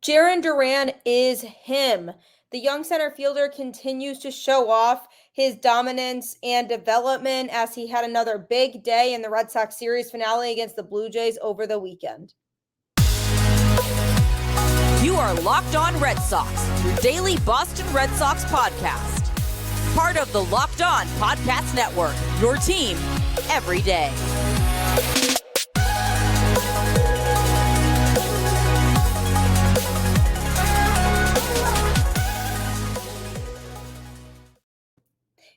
Jarren Duran is him. The young center fielder continues to show off his dominance and development as he had another big day in the Red Sox series finale against the Blue Jays over the weekend. You are Locked On Red Sox, your daily Boston Red Sox podcast. Part of the Locked On Podcast Network, your team every day.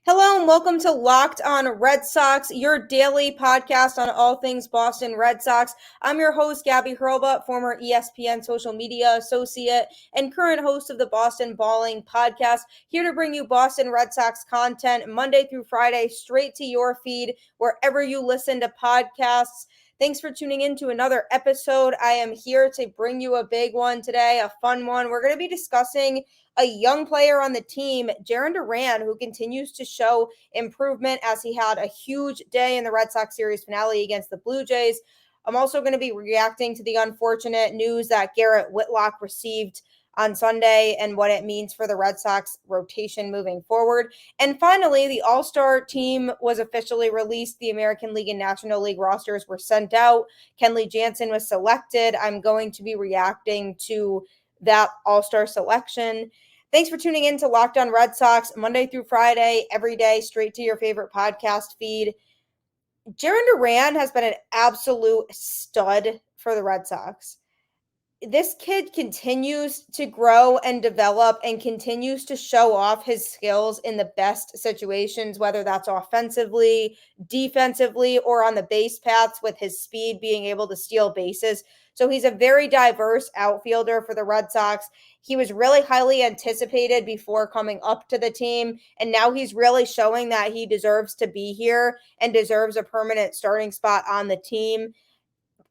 Hello and welcome to Locked On Red Sox, your daily podcast on all things Boston Red Sox. I'm your host, Gabby, former ESPN social media associate and current host of the Boston Balling podcast, here to bring you Boston Red Sox content Monday through Friday straight to your feed wherever you listen to podcasts. Thanks for tuning in to another episode. I am here to bring you a big one today, a fun one. We're going to be discussing a young player on the team, Jarren Duran, who continues to show improvement as he had a huge day in the Red Sox series finale against the Blue Jays. I'm also going to be reacting to the unfortunate news that Garrett Whitlock received on Sunday and what it means for the Red Sox rotation moving forward. And finally, the All-Star team was officially released. The American League and National League rosters were sent out. Kenley Jansen was selected. I'm going to be reacting to that All-Star selection. Thanks for tuning in to Locked On Red Sox, Monday through Friday, every day, straight to your favorite podcast feed. Jarren Duran has been an absolute stud for the Red Sox. This kid continues to grow and develop and continues to show off his skills in the best situations, whether that's offensively, defensively, or on the base paths with his speed, being able to steal bases. So he's a very diverse outfielder for the Red Sox. He was really highly anticipated before coming up to the team, and now he's really showing that he deserves to be here and deserves a permanent starting spot on the team.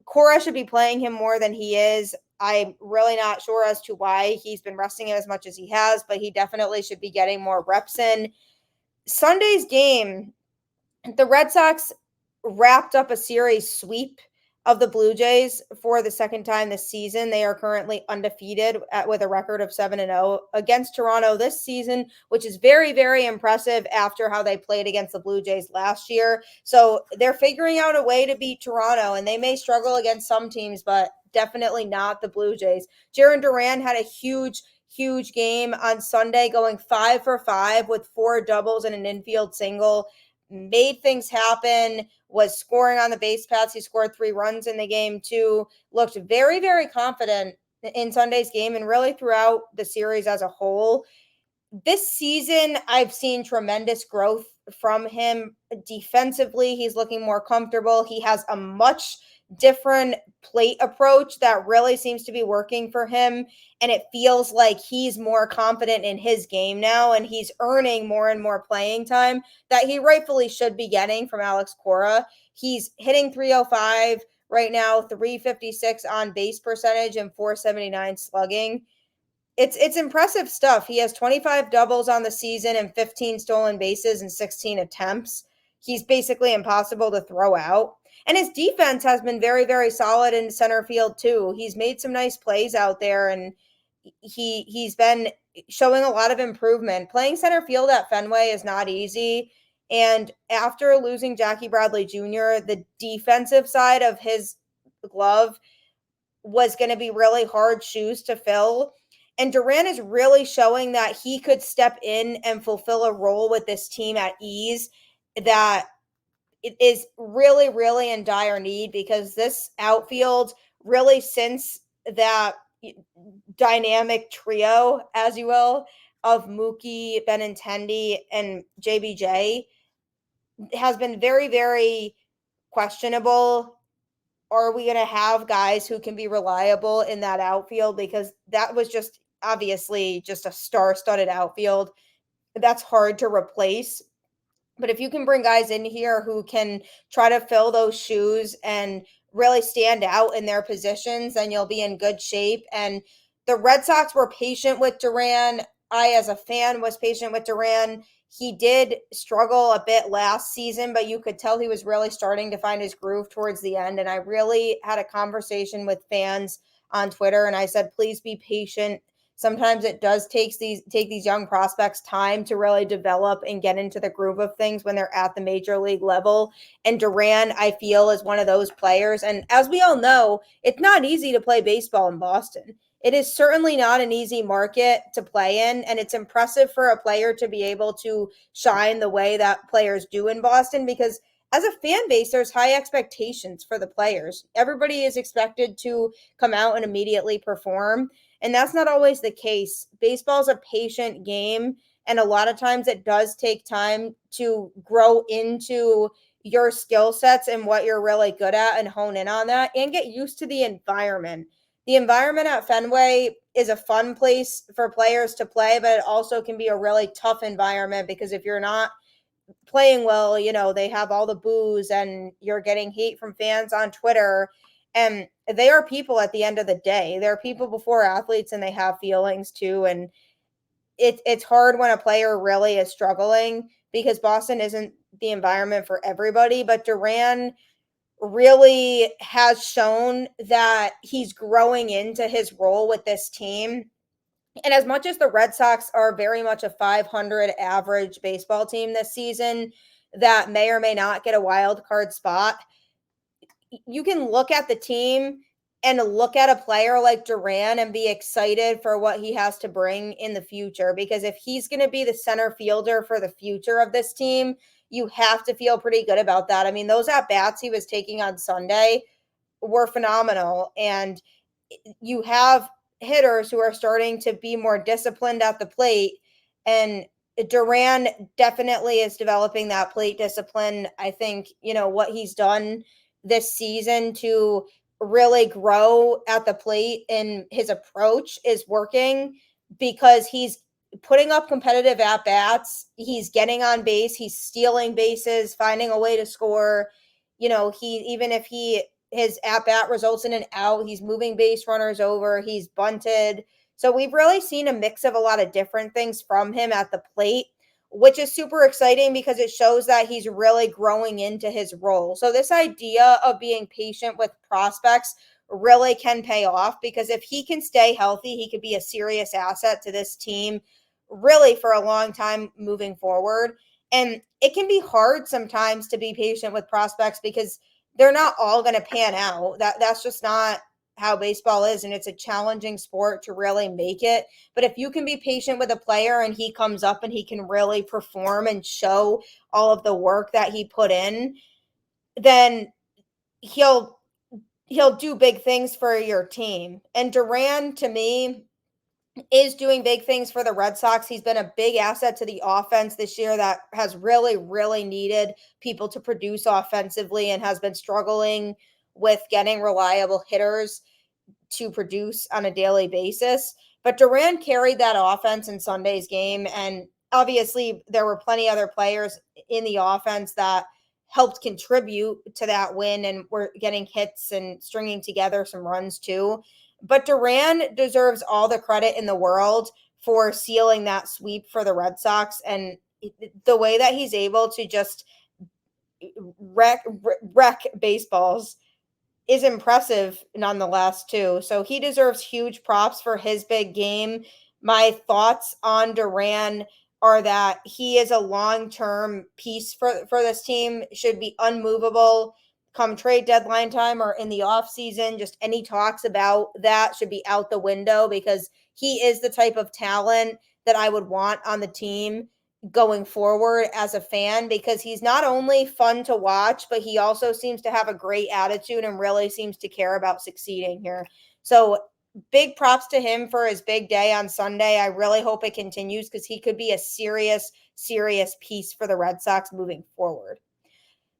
Cora should be playing him more than he is. I'm really not sure as to why he's been resting him as much as he has, but he definitely should be getting more reps in. Sunday's game, the Red Sox wrapped up a series sweep of the Blue Jays for the second time this season. They are currently undefeated with a record of 7-0 against Toronto this season, which is very, very impressive after how they played against the Blue Jays last year. So they're figuring out a way to beat Toronto, and they may struggle against some teams, but definitely not the Blue Jays. Jarren Duran had a huge game on Sunday, going 5 for 5 with 4 doubles and an infield single. Made things happen, was scoring on the base paths. He scored 3 runs in the game too. Looked very, very confident in Sunday's game and really throughout the series as a whole. This season, I've seen tremendous growth from him defensively. He's looking more comfortable. He has a much different plate approach that really seems to be working for him. And it feels like he's more confident in his game now, and he's earning more and more playing time that he rightfully should be getting from Alex Cora. He's hitting .305 right now, .356 on base percentage and .479 slugging. It's impressive stuff. He has 25 doubles on the season and 15 stolen bases and 16 attempts. He's basically impossible to throw out. And his defense has been very, very solid in center field too. He's made some nice plays out there, and he's been showing a lot of improvement. Playing center field at Fenway is not easy. And after losing Jackie Bradley Jr., the defensive side of his glove was going to be really hard shoes to fill. And Duran is really showing that he could step in and fulfill a role with this team at ease that it is really, really in dire need, because this outfield really, since that dynamic trio, as you will, of Mookie, Benintendi, and JBJ has been very, very questionable. Are we going to have guys who can be reliable in that outfield? Because that was just obviously just a star-studded outfield. That's hard to replace. But if you can bring guys in here who can try to fill those shoes and really stand out in their positions, then you'll be in good shape. And the Red Sox were patient with Duran. I, as a fan, was patient with Duran. He did struggle a bit last season, but you could tell he was really starting to find his groove towards the end. And I really had a conversation with fans on Twitter, and I said, please be patient. Sometimes it does take these young prospects time to really develop and get into the groove of things when they're at the major league level. And Duran, I feel, is one of those players. And as we all know, it's not easy to play baseball in Boston. It is certainly not an easy market to play in, and it's impressive for a player to be able to shine the way that players do in Boston, because as a fan base, there's high expectations for the players. Everybody is expected to come out and immediately perform, and that's not always the case. Baseball is a patient game, and a lot of times it does take time to grow into your skill sets and what you're really good at and hone in on that and get used to the environment. The environment at Fenway is a fun place for players to play, but it also can be a really tough environment because if you're not playing well, they have all the boos and you're getting hate from fans on Twitter. And they are people at the end of the day. They're people before athletes, and they have feelings too. And it's hard when a player really is struggling because Boston isn't the environment for everybody. But Duran really has shown that he's growing into his role with this team. And as much as the Red Sox are very much a 500 average baseball team this season that may or may not get a wild card spot, you can look at the team and look at a player like Duran and be excited for what he has to bring in the future. Because if he's going to be the center fielder for the future of this team, you have to feel pretty good about that. I mean, those at-bats he was taking on Sunday were phenomenal. And you have hitters who are starting to be more disciplined at the plate. And Duran definitely is developing that plate discipline. I think, what he's done this season to really grow at the plate and his approach is working because he's putting up competitive at bats. He's getting on base. He's stealing bases, finding a way to score. Even if his at-bat results in an out, he's moving base runners over, he's bunted. So we've really seen a mix of a lot of different things from him at the plate, which is super exciting because it shows that he's really growing into his role. So this idea of being patient with prospects really can pay off, because if he can stay healthy, he could be a serious asset to this team really for a long time moving forward. And it can be hard sometimes to be patient with prospects because they're not all going to pan out. That's just not how baseball is, and it's a challenging sport to really make it. But if you can be patient with a player and he comes up and he can really perform and show all of the work that he put in, then he'll do big things for your team. And Duran, to me, is doing big things for the Red Sox. He's been a big asset to the offense this year that has really, really needed people to produce offensively and has been struggling with getting reliable hitters to produce on a daily basis. But Duran carried that offense in Sunday's game. And obviously, there were plenty other players in the offense that helped contribute to that win and were getting hits and stringing together some runs too. But Duran deserves all the credit in the world for sealing that sweep for the Red Sox. And the way that he's able to just wreck baseballs is impressive nonetheless too. So he deserves huge props for his big game. My thoughts on Duran are that he is a long-term piece for this team, should be unmovable come trade deadline time or in the off season. Just any talks about that should be out the window, because he is the type of talent that I would want on the team going forward as a fan, because he's not only fun to watch, but he also seems to have a great attitude and really seems to care about succeeding here. So big props to him for his big day on Sunday. I really hope it continues, because he could be a serious piece for the Red Sox moving forward.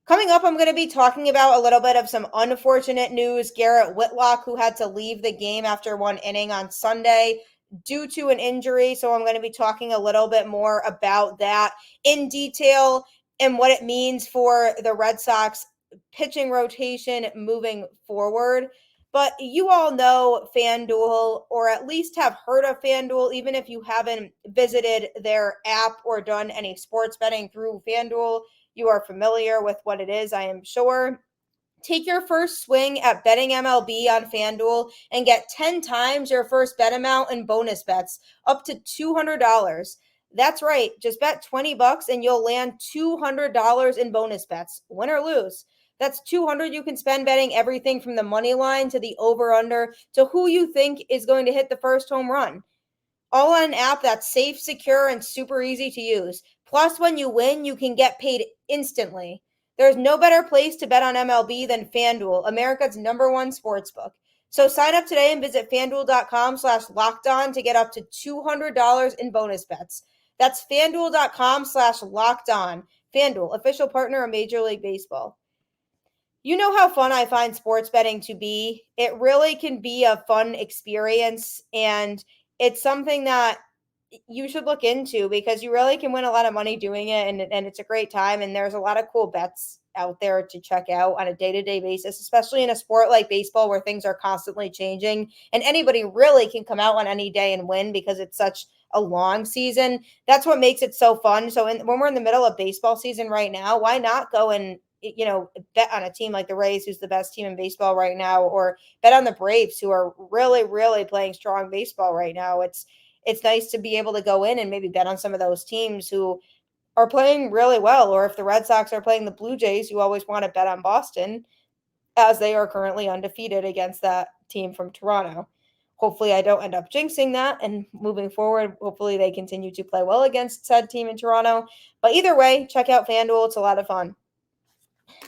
Coming up, I'm going to be talking about a little bit of some unfortunate news. Garrett Whitlock, who had to leave the game after one inning on Sunday due to an injury. So I'm going to be talking a little bit more about that in detail and what it means for the Red Sox pitching rotation moving forward. But you all know FanDuel, or at least have heard of FanDuel, even if you haven't visited their app or done any sports betting through FanDuel. You are familiar with what it is, I am sure. Take your first swing at betting MLB on FanDuel and get 10 times your first bet amount in bonus bets, up to $200. That's right. Just bet $20 and you'll land $200 in bonus bets, win or lose. That's $200 you can spend betting everything from the money line to the over-under to who you think is going to hit the first home run. All on an app that's safe, secure, and super easy to use. Plus, when you win, you can get paid instantly. There's no better place to bet on MLB than FanDuel, America's #1 sportsbook. So sign up today and visit FanDuel.com/lockedon to get up to $200 in bonus bets. That's FanDuel.com/lockedon. FanDuel, official partner of Major League Baseball. You know how fun I find sports betting to be. It really can be a fun experience, and it's something that you should look into because you really can win a lot of money doing it, and it's a great time, and there's a lot of cool bets out there to check out on a day-to-day basis, especially in a sport like baseball where things are constantly changing, and anybody really can come out on any day and win because it's such a long season. That's what makes it so fun. So when we're in the middle of baseball season right now, why not go and bet on a team like the Rays, who's the best team in baseball right now, or bet on the Braves, who are really, really playing strong baseball right now. It's nice to be able to go in and maybe bet on some of those teams who are playing really well. Or if the Red Sox are playing the Blue Jays, you always want to bet on Boston, as they are currently undefeated against that team from Toronto. Hopefully I don't end up jinxing that, and moving forward, hopefully they continue to play well against said team in Toronto. But either way, check out FanDuel. It's a lot of fun.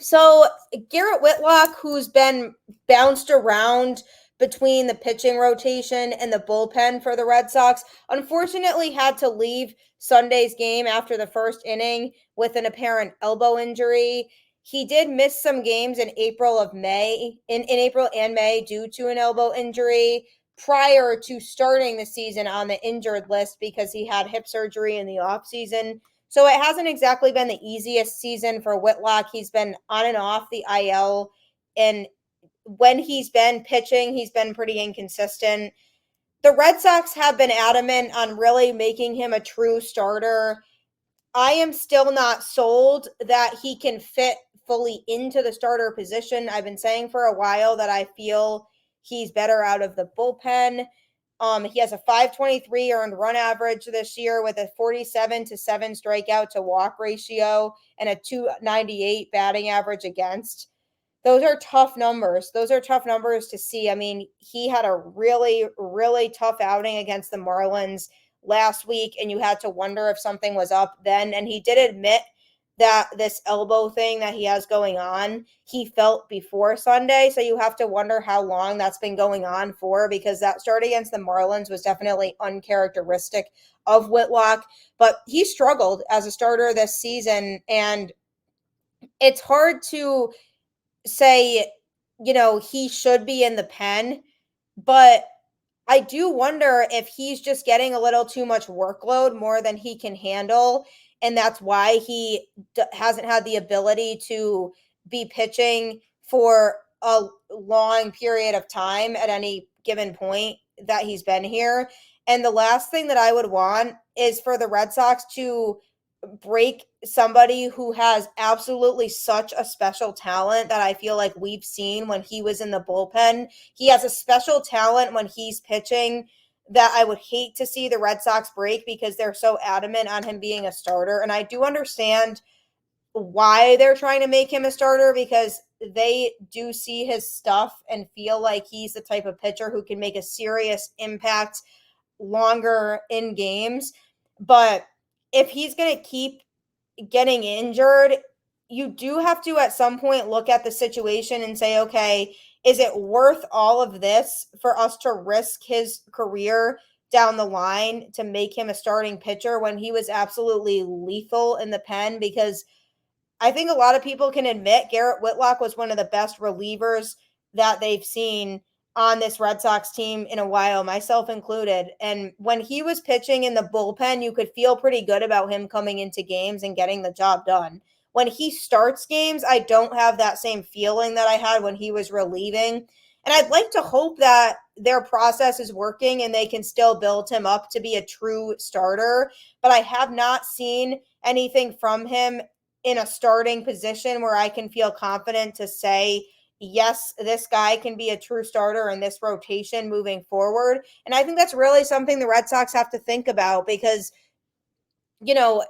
So Garrett Whitlock, who's been bounced around between the pitching rotation and the bullpen for the Red Sox, unfortunately had to leave Sunday's game after the first inning with an apparent elbow injury. He did miss some games in April and May due to an elbow injury prior to starting the season on the injured list because he had hip surgery in the offseason. So it hasn't exactly been the easiest season for Whitlock. He's been on and off the IL, and when he's been pitching, he's been pretty inconsistent. The Red Sox have been adamant on really making him a true starter. I am still not sold that he can fit fully into the starter position. I've been saying for a while that I feel he's better out of the bullpen. He has a 523 earned run average this year with a 47-7 strikeout to walk ratio and a 298 batting average against. Those are tough numbers. Those are tough numbers to see. I mean, he had a really, really tough outing against the Marlins last week, and you had to wonder if something was up then. And he did admit that this elbow thing that he has going on, he felt before Sunday. So you have to wonder how long that's been going on for, because that start against the Marlins was definitely uncharacteristic of Whitlock. But he struggled as a starter this season, and it's hard to say, he should be in the pen, but I do wonder if he's just getting a little too much workload, more than he can handle. And that's why he hasn't had the ability to be pitching for a long period of time at any given point that he's been here. And the last thing that I would want is for the Red Sox to break somebody who has absolutely such a special talent that I feel like we've seen when he was in the bullpen. He has a special talent when he's pitching that I would hate to see the Red Sox break because they're so adamant on him being a starter. And I do understand why they're trying to make him a starter, because they do see his stuff and feel like he's the type of pitcher who can make a serious impact longer in games. But if he's going to keep getting injured, you do have to at some point look at the situation and say, okay, is it worth all of this for us to risk his career down the line to make him a starting pitcher when he was absolutely lethal in the pen? Because I think a lot of people can admit Garrett Whitlock was one of the best relievers that they've seen on this Red Sox team in a while, myself included. And when he was pitching in the bullpen, you could feel pretty good about him coming into games and getting the job done. When he starts games, I don't have that same feeling that I had when he was relieving. And I'd like to hope that their process is working and they can still build him up to be a true starter. But I have not seen anything from him in a starting position where I can feel confident to say yes, this guy can be a true starter in this rotation moving forward. And I think that's really something the Red Sox have to think about because,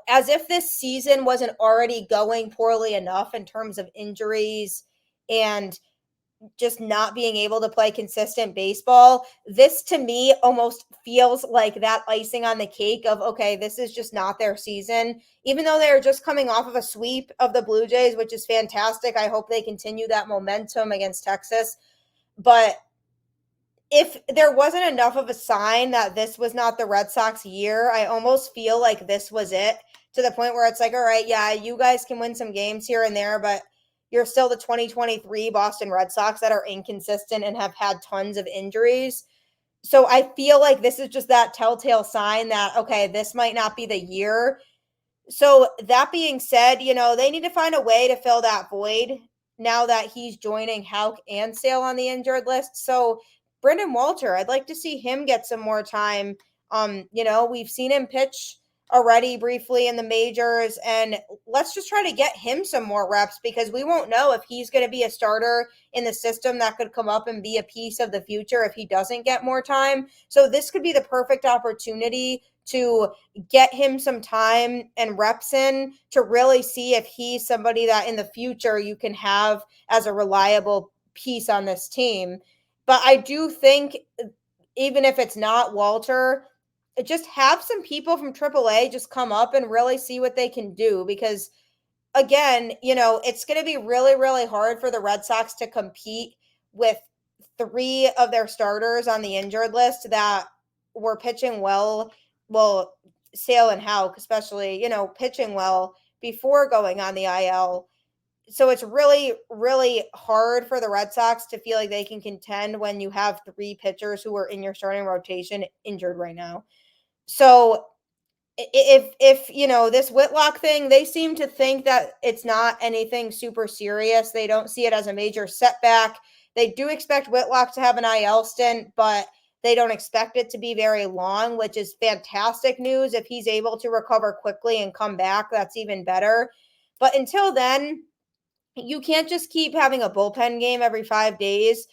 as if this season wasn't already going poorly enough in terms of injuries and just not being able to play consistent baseball. This to me almost feels like that icing on the cake of, okay, this is just not their season. Even though they're just coming off of a sweep of the Blue Jays, which is fantastic. I hope they continue that momentum against Texas. But if there wasn't enough of a sign that this was not the Red Sox year, I almost feel like this was it, to the point where it's like, all right, yeah, you guys can win some games here and there, but you're still the 2023 Boston Red Sox that are inconsistent and have had tons of injuries. So I feel like this is just that telltale sign that, okay, this might not be the year. So that being said, they need to find a way to fill that void now that he's joining Houck and Sale on the injured list. So Brendan Walter, I'd like to see him get some more time. We've seen him pitch already briefly in the majors, and let's just try to get him some more reps because we won't know if he's going to be a starter in the system that could come up and be a piece of the future if he doesn't get more time. So this could be the perfect opportunity to get him some time and reps in to really see if he's somebody that in the future you can have as a reliable piece on this team. But I do think even if it's not Walter, just have some people from AAA just come up and really see what they can do because again, it's going to be really, really hard for the Red Sox to compete with three of their starters on the injured list that were pitching well. Well, Sale and Houck, especially, pitching well before going on the IL. So it's really, really hard for the Red Sox to feel like they can contend when you have three pitchers who are in your starting rotation injured right now. So if this Whitlock thing, they seem to think that it's not anything super serious. They don't see it as a major setback. They do expect Whitlock to have an IL stint, but they don't expect it to be very long, which is fantastic news. If he's able to recover quickly and come back, that's even better. But until then, you can't just keep having a bullpen game every 5 days.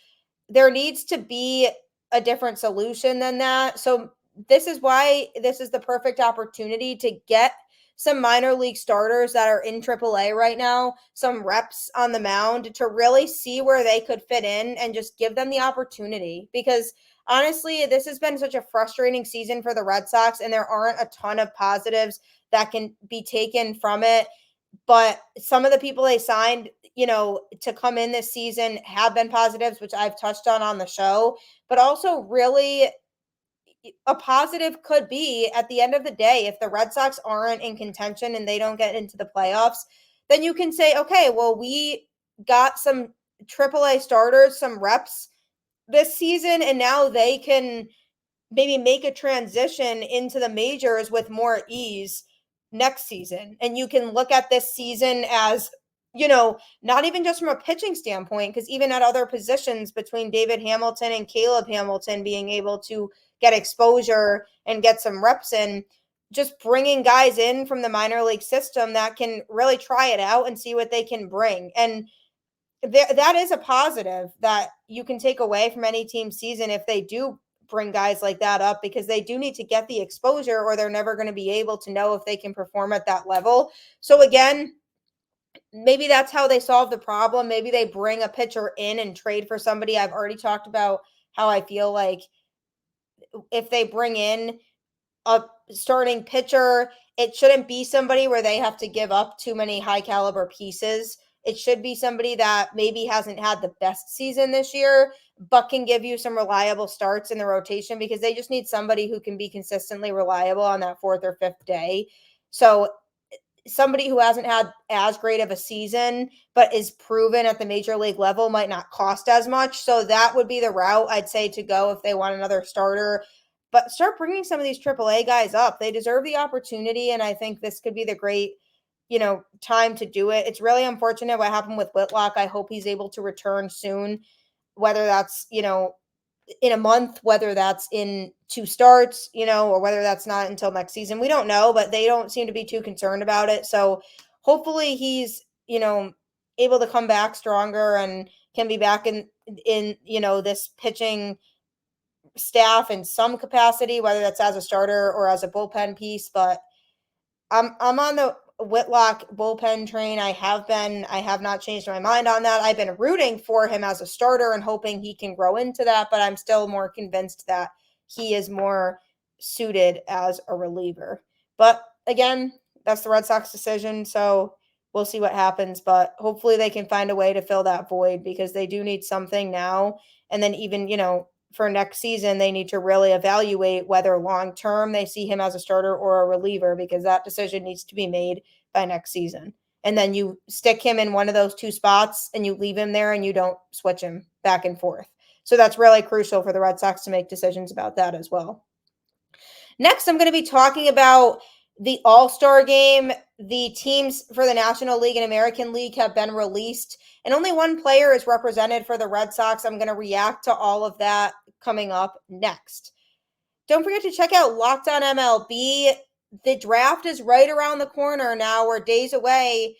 There needs to be a different solution than that. So this is why this is the perfect opportunity to get some minor league starters that are in AAA right now, some reps on the mound to really see where they could fit in and just give them the opportunity. Because honestly, this has been such a frustrating season for the Red Sox, and there aren't a ton of positives that can be taken from it. But some of the people they signed, to come in this season have been positives, which I've touched on the show, but also really a positive could be at the end of the day, if the Red Sox aren't in contention and they don't get into the playoffs, then you can say, okay, well, we got some AAA starters, some reps this season, and now they can maybe make a transition into the majors with more ease next season. And you can look at this season as, not even just from a pitching standpoint, because even at other positions between David Hamilton and Caleb Hamilton being able to get exposure and get some reps in, just bringing guys in from the minor league system that can really try it out and see what they can bring. And that is a positive that you can take away from any team season if they do bring guys like that up, because they do need to get the exposure or they're never going to be able to know if they can perform at that level. So again, maybe that's how they solve the problem. Maybe they bring a pitcher in and trade for somebody. I've already talked about how I feel like if they bring in a starting pitcher, it shouldn't be somebody where they have to give up too many high caliber pieces. It should be somebody that maybe hasn't had the best season this year, but can give you some reliable starts in the rotation, because they just need somebody who can be consistently reliable on that fourth or fifth day. So somebody who hasn't had as great of a season, but is proven at the major league level might not cost as much. So that would be the route I'd say to go if they want another starter. But start bringing some of these AAA guys up. They deserve the opportunity, and I think this could be the great, time to do it. It's really unfortunate what happened with Whitlock. I hope he's able to return soon, whether that's, in a month, whether that's in 2 starts, or whether that's not until next season. We don't know, but they don't seem to be too concerned about it. So hopefully he's, able to come back stronger and can be back in this pitching staff in some capacity, whether that's as a starter or as a bullpen piece. But I'm on the Whitlock bullpen train. I have not changed my mind on that. I've been rooting for him as a starter and hoping he can grow into that, but I'm still more convinced that he is more suited as a reliever. But again, that's the Red Sox decision, so we'll see what happens, but hopefully they can find a way to fill that void because they do need something now. And then even, for next season, they need to really evaluate whether long-term they see him as a starter or a reliever, because that decision needs to be made by next season. And then you stick him in one of those two spots and you leave him there and you don't switch him back and forth. So that's really crucial for the Red Sox to make decisions about that as well. Next, I'm going to be talking about the All-Star game. The teams for the National League and American League have been released, and only one player is represented for the Red Sox. I'm going to react to all of that coming up next. Don't forget to check out Locked On MLB. The draft is right around the corner now. We're days away.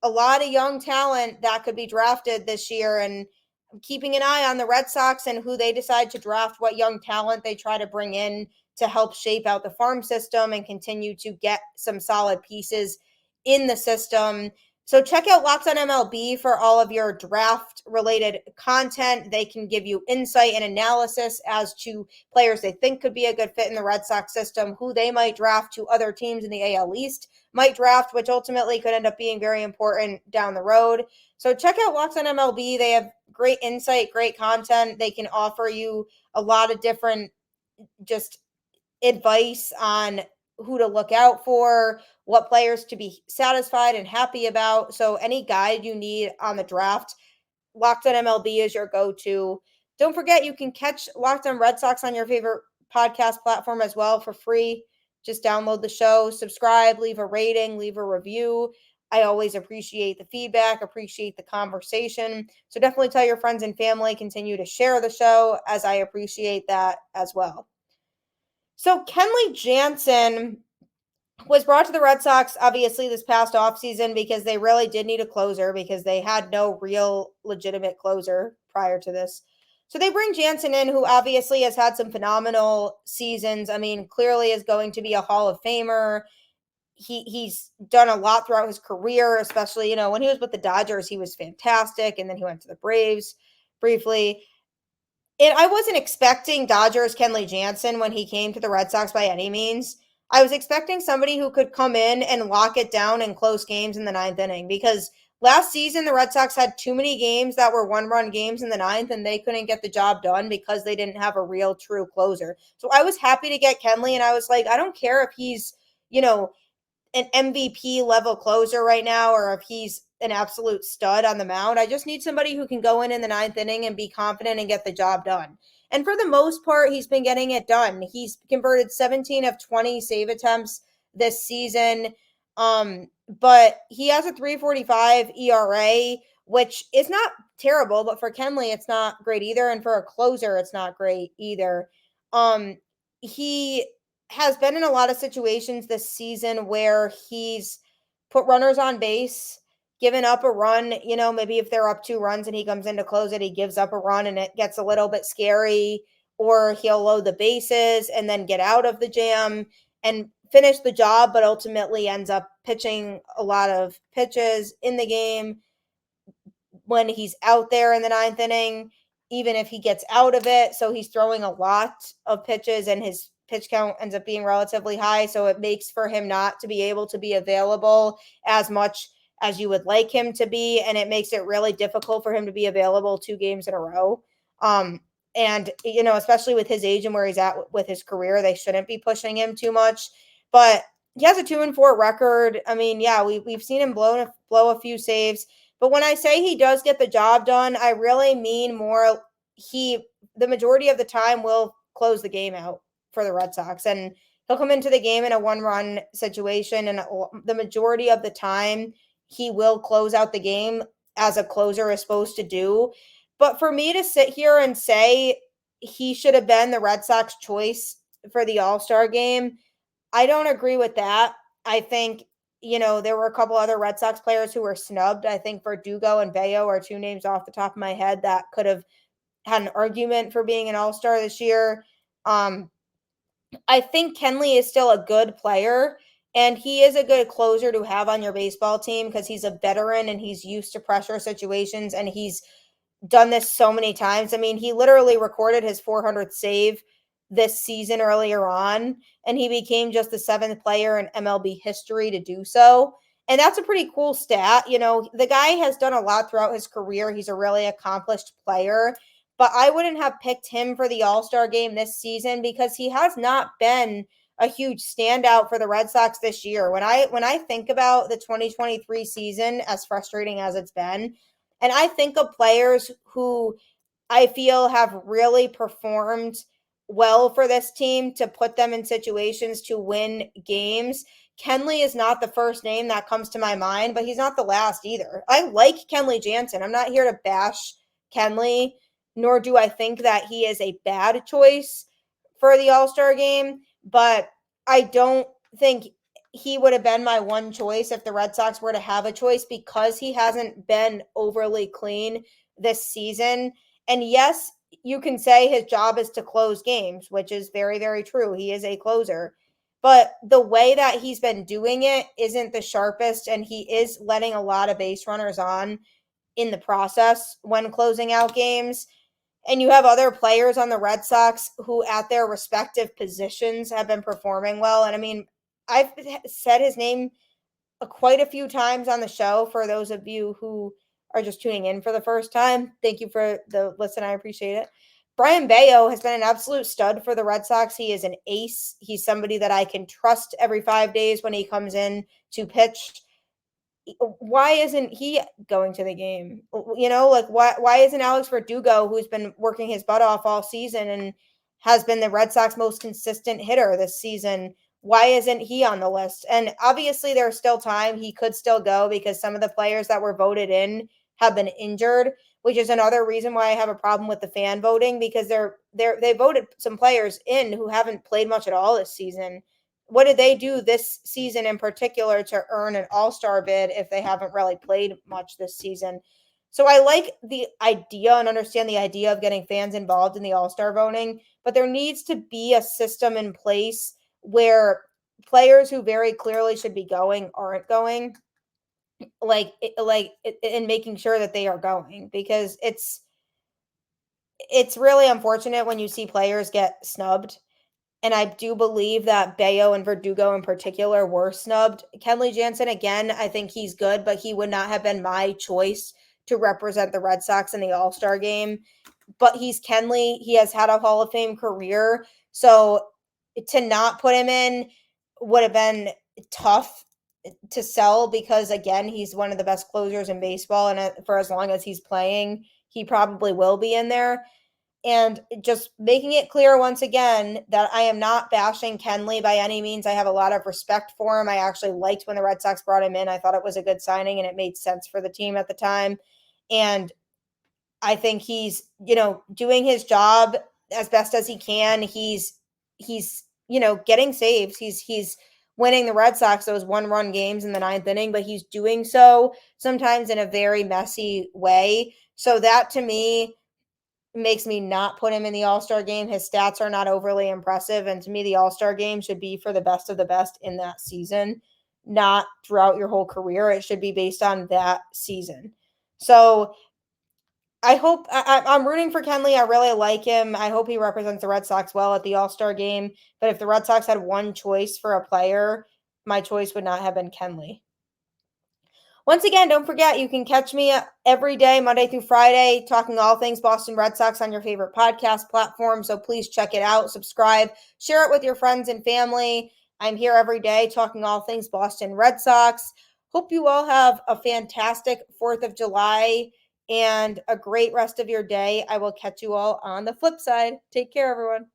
A lot of young talent that could be drafted this year, and I'm keeping an eye on the Red Sox and who they decide to draft, what young talent they try to bring in to help shape out the farm system and continue to get some solid pieces in the system. So check out Locked On MLB for all of your draft-related content. They can give you insight and analysis as to players they think could be a good fit in the Red Sox system, who they might draft to other teams in the AL East might draft, which ultimately could end up being very important down the road. So check out Locked On MLB. They have great insight, great content. They can offer you a lot of different just advice on who to look out for, what players to be satisfied and happy about. So any guide you need on the draft, Locked On MLB is your go-to. Don't forget, you can catch Locked On Red Sox on your favorite podcast platform as well for free. Just download the show, subscribe, leave a rating, leave a review. I always appreciate the feedback, appreciate the conversation. So definitely tell your friends and family, continue to share the show, as I appreciate that as well. So Kenley Jansen was brought to the Red Sox, obviously, this past offseason because they really did need a closer because they had no real legitimate closer prior to this. So they bring Jansen in, who obviously has had some phenomenal seasons. I mean, clearly is going to be a Hall of Famer. He's done a lot throughout his career, especially, when he was with the Dodgers, he was fantastic. And then he went to the Braves briefly. And I wasn't expecting Dodgers Kenley Jansen when he came to the Red Sox by any means. I was expecting somebody who could come in and lock it down in close games in the ninth inning, because last season the Red Sox had too many games that were one-run games in the ninth, and they couldn't get the job done because they didn't have a real true closer. So I was happy to get Kenley, and I was like, I don't care if he's, an MVP level closer right now or if he's an absolute stud on the mound. I just need somebody who can go in the ninth inning and be confident and get the job done. And for the most part, he's been getting it done. He's converted 17 of 20 save attempts this season. But he has a 3.45 ERA, which is not terrible, but for Kenley, it's not great either. And for a closer, it's not great either. He has been in a lot of situations this season where he's put runners on base, given up a run, maybe if they're up 2 runs and he comes in to close it, he gives up a run and it gets a little bit scary, or he'll load the bases and then get out of the jam and finish the job, but ultimately ends up pitching a lot of pitches in the game when he's out there in the ninth inning, even if he gets out of it. So he's throwing a lot of pitches and his pitch count ends up being relatively high. So it makes for him not to be able to be available as much as you would like him to be. And it makes it really difficult for him to be available 2 games in a row. And, especially with his age and where he's at with his career, they shouldn't be pushing him too much. But he has a 2-4 record. I mean, yeah, we've seen him blow a few saves. But when I say he does get the job done, I really mean more the majority of the time will close the game out for the Red Sox. And he'll come into the game in a 1-run situation, and the majority of the time he will close out the game as a closer is supposed to do. But for me to sit here and say he should have been the Red Sox choice for the All-Star game, I don't agree with that. I think there were a couple other Red Sox players who were snubbed. I think Verdugo and Bello are two names off the top of my head that could have had an argument for being an all-star this year. I think Kenley is still a good player, and he is a good closer to have on your baseball team because he's a veteran and he's used to pressure situations, and he's done this so many times. I mean, he literally recorded his 400th save this season earlier on, and he became just the 7th player in MLB history to do so. And that's a pretty cool stat. The guy has done a lot throughout his career. He's a really accomplished player, but I wouldn't have picked him for the All-Star game this season because he has not been a huge standout for the Red Sox this year. When I think about the 2023 season, as frustrating as it's been, and I think of players who I feel have really performed well for this team to put them in situations to win games, Kenley is not the first name that comes to my mind, but he's not the last either. I like Kenley Jansen. I'm not here to bash Kenley, nor do I think that he is a bad choice for the All-Star game, but I don't think he would have been my one choice if the Red Sox were to have a choice because he hasn't been overly clean this season. And yes, you can say his job is to close games, which is very, very true. He is a closer. But the way that he's been doing it isn't the sharpest, and he is letting a lot of base runners on in the process when closing out games. And you have other players on the Red Sox who at their respective positions have been performing well. And I mean, I've said his name quite a few times on the show for those of you who are just tuning in for the first time. Thank you for the listen. I appreciate it. Brayan Bello has been an absolute stud for the Red Sox. He is an ace. He's somebody that I can trust every 5 days when he comes in to pitch. Why isn't he going to the game? Why isn't Alex Verdugo, who's been working his butt off all season and has been the Red Sox most consistent hitter this season, why isn't he on the list? And obviously there's still time. He could still go because some of the players that were voted in have been injured, which is another reason why I have a problem with the fan voting because they voted some players in who haven't played much at all this season. What did they do this season in particular to earn an all-star bid if they haven't really played much this season? So I like the idea and understand the idea of getting fans involved in the all-star voting, but there needs to be a system in place where players who very clearly should be going aren't going, in making sure that they are going, because it's really unfortunate when you see players get snubbed. And I do believe that Bello and Verdugo in particular were snubbed. Kenley Jansen, again, I think he's good, but he would not have been my choice to represent the Red Sox in the All-Star game. But he's Kenley. He has had a Hall of Fame career. So to not put him in would have been tough to sell because, again, he's one of the best closers in baseball. And for as long as he's playing, he probably will be in there. And just making it clear once again that I am not bashing Kenley by any means. I have a lot of respect for him. I actually liked when the Red Sox brought him in. I thought it was a good signing and it made sense for the team at the time. And I think he's, doing his job as best as he can. He's getting saves. He's winning the Red Sox those 1-run games in the 9th inning, but he's doing so sometimes in a very messy way. So that to me makes me not put him in the All-Star game. His stats are not overly impressive. And to me, the All-Star game should be for the best of the best in that season, not throughout your whole career. It should be based on that season. So I hope I'm rooting for Kenley. I really like him. I hope he represents the Red Sox well at the All-Star game. But if the Red Sox had one choice for a player, my choice would not have been Kenley. Once again, don't forget, you can catch me every day, Monday through Friday, talking all things Boston Red Sox on your favorite podcast platform. So please check it out, subscribe, share it with your friends and family. I'm here every day talking all things Boston Red Sox. Hope you all have a fantastic 4th of July and a great rest of your day. I will catch you all on the flip side. Take care, everyone.